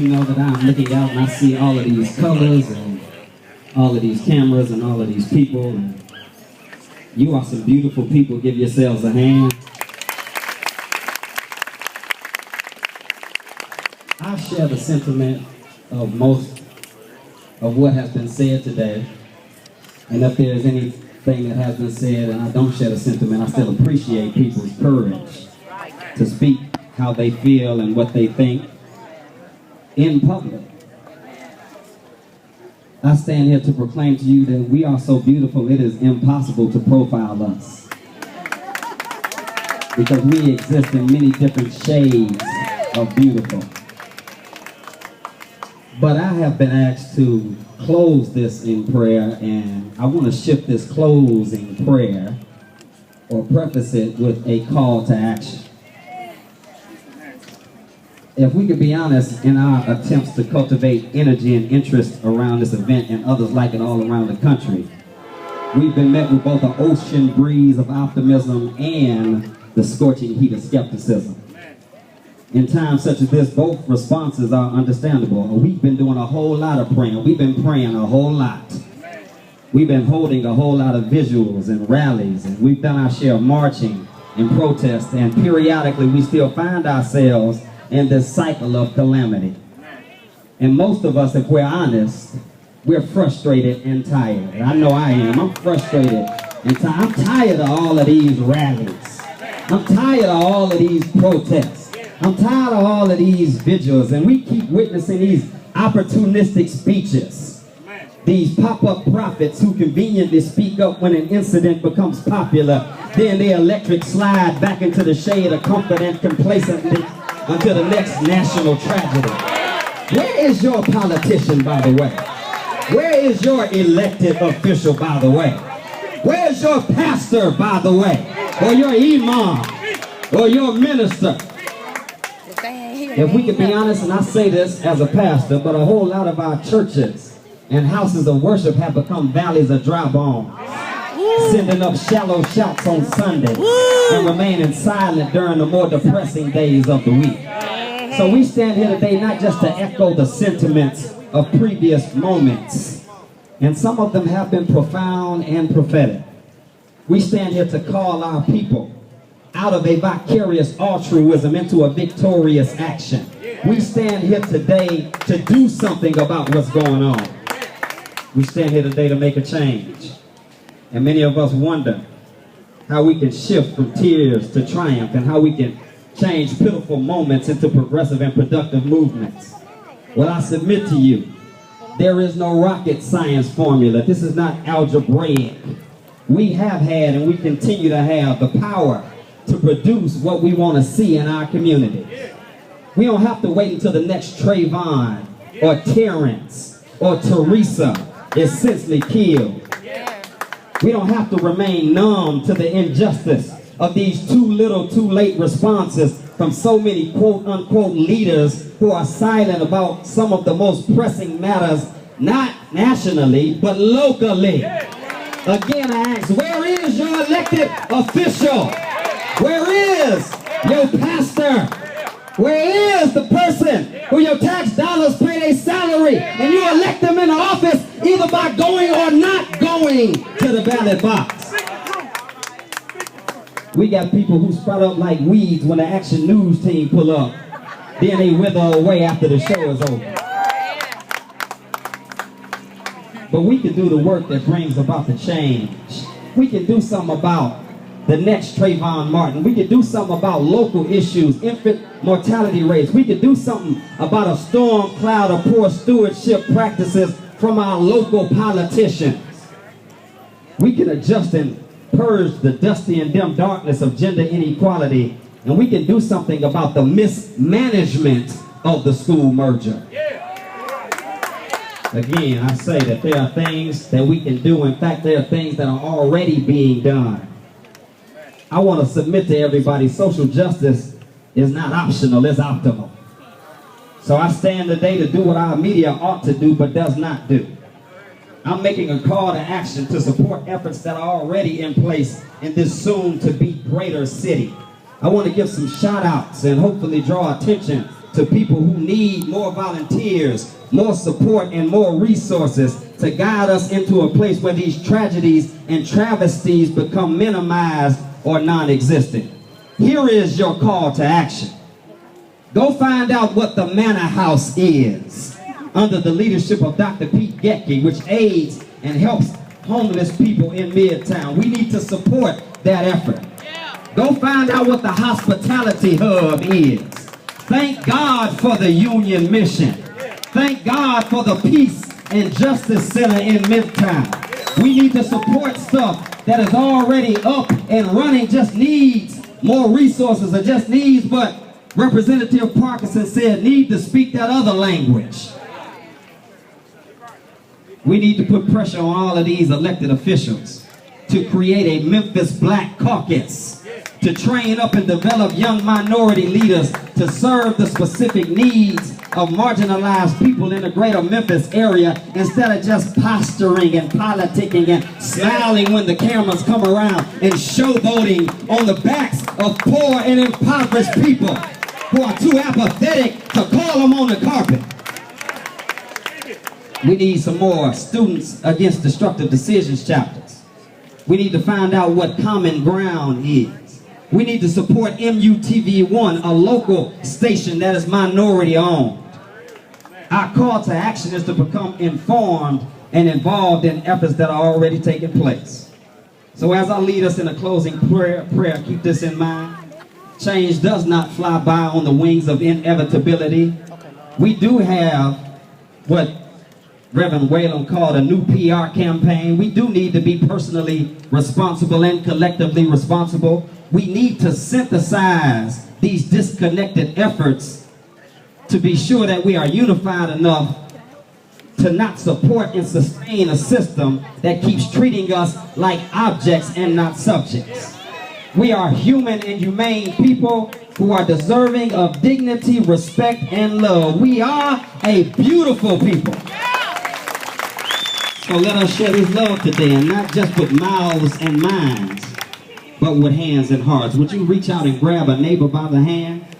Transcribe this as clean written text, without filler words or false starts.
you know that I'm looking out and I see all of these colors and all of these cameras and all of these people. And you are some beautiful people. Give yourselves a hand. I share the sentiment of most of what has been said today. And if there's anything that has been said and I don't share the sentiment, I still appreciate people's courage to speak how they feel and what they think in public. I stand here to proclaim to you that we are so beautiful it is impossible to profile us, because we exist in many different shades of beautiful. But I have been asked to close this in prayer, and I want to shift this closing prayer or preface it with a call to action. If we could be honest in our attempts to cultivate energy and interest around this event and others like it all around the country, we've been met with both an ocean breeze of optimism and the scorching heat of skepticism. In times such as this, both responses are understandable. We've been doing a whole lot of praying. We've been praying a whole lot. We've been holding a whole lot of visuals and rallies, and we've done our share of marching and protests, and periodically we still find ourselves in this cycle of calamity. And most of us, if we're honest, we're frustrated and tired. And I know I am. I'm frustrated and tired. I'm tired of all of these rallies. I'm tired of all of these protests. I'm tired of all of these vigils. And we keep witnessing these opportunistic speeches. These pop-up prophets who conveniently speak up when an incident becomes popular. Then they electric slide back into the shade of comfort and complacently until the next national tragedy. Where is your politician, by the way? Where is your elected official, by the way? Where's your pastor, by the way? Or your imam? Or your minister? If we could be honest, and I say this as a pastor, but a whole lot of our churches and houses of worship have become valleys of dry bones, sending up shallow shouts on Sunday and remaining silent during the more depressing days of the week. So we stand here today not just to echo the sentiments of previous moments, and some of them have been profound and prophetic. We stand here to call our people out of a vicarious altruism into a victorious action. We stand here today to do something about what's going on. We stand here today to make a change. And many of us wonder how we can shift from tears to triumph and how we can change pitiful moments into progressive and productive movements. Well, I submit to you, there is no rocket science formula. This is not algebraic. We have had and we continue to have the power to produce what we want to see in our community. We don't have to wait until the next Trayvon or Terrence or Teresa is senselessly killed. We don't have to remain numb to the injustice of these too little, too late responses from so many quote-unquote leaders who are silent about some of the most pressing matters, not nationally, but locally. Again, I ask, where is your elected official? Where is your pastor? Where is the person who your tax dollars pay their salary and you elect them in office either by going or not going to the ballot box? We got people who sprout up like weeds when the Action News team pull up. Then they wither away after the show is over. But we can do the work that brings about the change. We can do something about the next Trayvon Martin. We could do something about local issues, infant mortality rates. We could do something about a storm cloud of poor stewardship practices from our local politicians. We can adjust and purge the dusty and dim darkness of gender inequality, and we can do something about the mismanagement of the school merger. Again, I say that there are things that we can do. In fact, there are things that are already being done. I want to submit to everybody, social justice is not optional, it's optimal. So I stand today to do what our media ought to do but does not do. I'm making a call to action to support efforts that are already in place in this soon-to-be greater city. I want to give some shout-outs and hopefully draw attention to people who need more volunteers, more support, and more resources to guide us into a place where these tragedies and travesties become minimized or non-existent. Here is your call to action. Go find out what the Manor House is under the leadership of Dr. Pete Getke, which aids and helps homeless people in Midtown. We need to support that effort. Go find out what the Hospitality Hub is. Thank God for the Union Mission. Thank God for the Peace and Justice Center in Midtown. We need to support stuff that is already up and running, just needs more resources, or just needs what Representative Parkinson said, need to speak that other language. We need to put pressure on all of these elected officials to create a Memphis Black Caucus, to train up and develop young minority leaders to serve the specific needs of marginalized people in the greater Memphis area, instead of just posturing and politicking and smiling when the cameras come around and showboating on the backs of poor and impoverished people who are too apathetic to call them on the carpet. We need some more Students Against Destructive Decisions chapters. We need to find out what Common Ground is. We need to support MUTV1, a local station that is minority owned. Our call to action is to become informed and involved in efforts that are already taking place. So as I lead us in a closing prayer, keep this in mind. Change does not fly by on the wings of inevitability. We do have what Reverend Whalen called a new PR campaign. We do need to be personally responsible and collectively responsible. We need to synthesize these disconnected efforts to be sure that we are unified enough to not support and sustain a system that keeps treating us like objects and not subjects. We are human and humane people who are deserving of dignity, respect, and love. We are a beautiful people. So let us share this love today, and not just with mouths and minds, but with hands and hearts. Would you reach out and grab a neighbor by the hand?